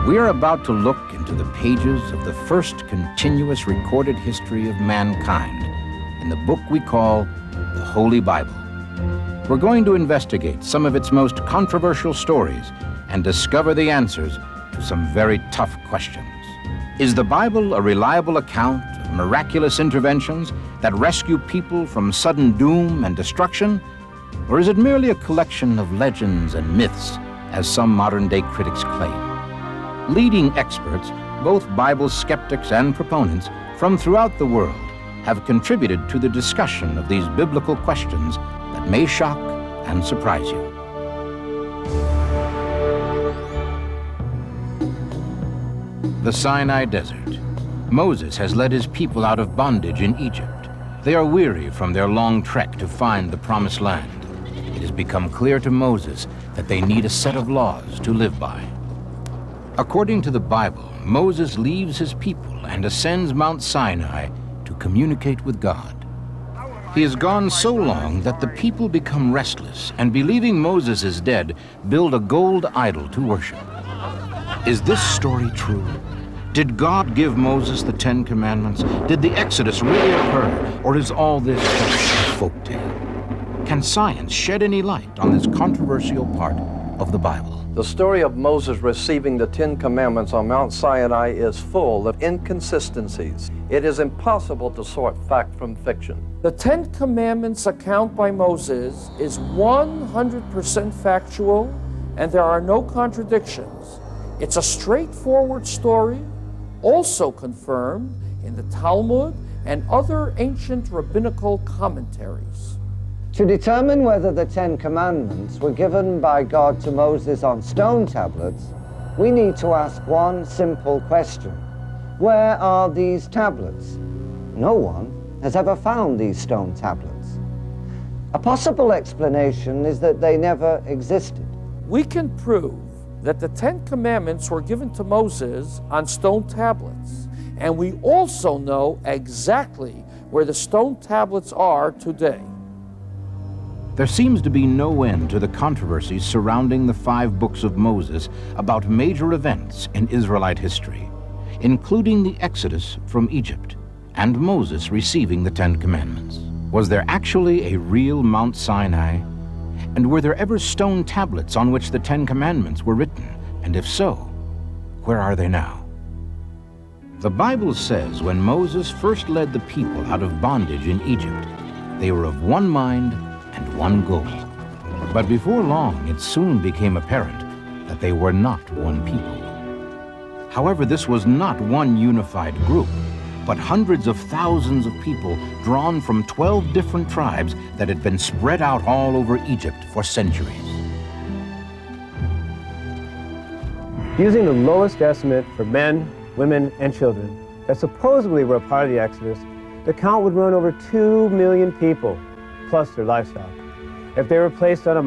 We are about to look into the pages of the first continuous recorded history of mankind in the book we call the Holy Bible. We're going to investigate some of its most controversial stories and discover the answers to some very tough questions. Is the Bible a reliable account of miraculous interventions that rescue people from sudden doom and destruction? Or is it merely a collection of legends and myths, as some modern-day critics claim? Leading experts, both Bible skeptics and proponents, from throughout the world have contributed to the discussion of these biblical questions that may shock and surprise you. The Sinai Desert. Moses has led his people out of bondage in Egypt. They are weary from their long trek to find the Promised Land. It has become clear to Moses that they need a set of laws to live by. According to the Bible, Moses leaves his people and ascends Mount Sinai to communicate with God. He has gone so long that the people become restless and, believing Moses is dead, build a gold idol to worship. Is this story true? Did God give Moses the 10 Commandments? Did the Exodus really occur? Or is all this just a folk tale? Can science shed any light on this controversial part of the Bible? The story of Moses receiving the 10 Commandments on Mount Sinai is full of inconsistencies. It is impossible to sort fact from fiction. The 10 Commandments account by Moses is 100% factual, and there are no contradictions. It's a straightforward story, also confirmed in the Talmud and other ancient rabbinical commentaries. To determine whether the 10 Commandments were given by God to Moses on stone tablets, we need to ask one simple question. Where are these tablets? No one has ever found these stone tablets. A possible explanation is that they never existed. We can prove that the 10 Commandments were given to Moses on stone tablets, and we also know exactly where the stone tablets are today. There seems to be no end to the controversies surrounding the 5 books of Moses about major events in Israelite history, including the Exodus from Egypt and Moses receiving the 10 Commandments. Was there actually a real Mount Sinai? And were there ever stone tablets on which the 10 Commandments were written? And if so, where are they now? The Bible says when Moses first led the people out of bondage in Egypt, they were of one mind and one goal. But before long, it soon became apparent that they were not one people. However, this was not one unified group, but hundreds of thousands of people drawn from 12 different tribes that had been spread out all over Egypt for centuries. Using the lowest estimate for men, women, and children that supposedly were a part of the Exodus, the count would run over 2 million people, plus their livestock. If they were placed on a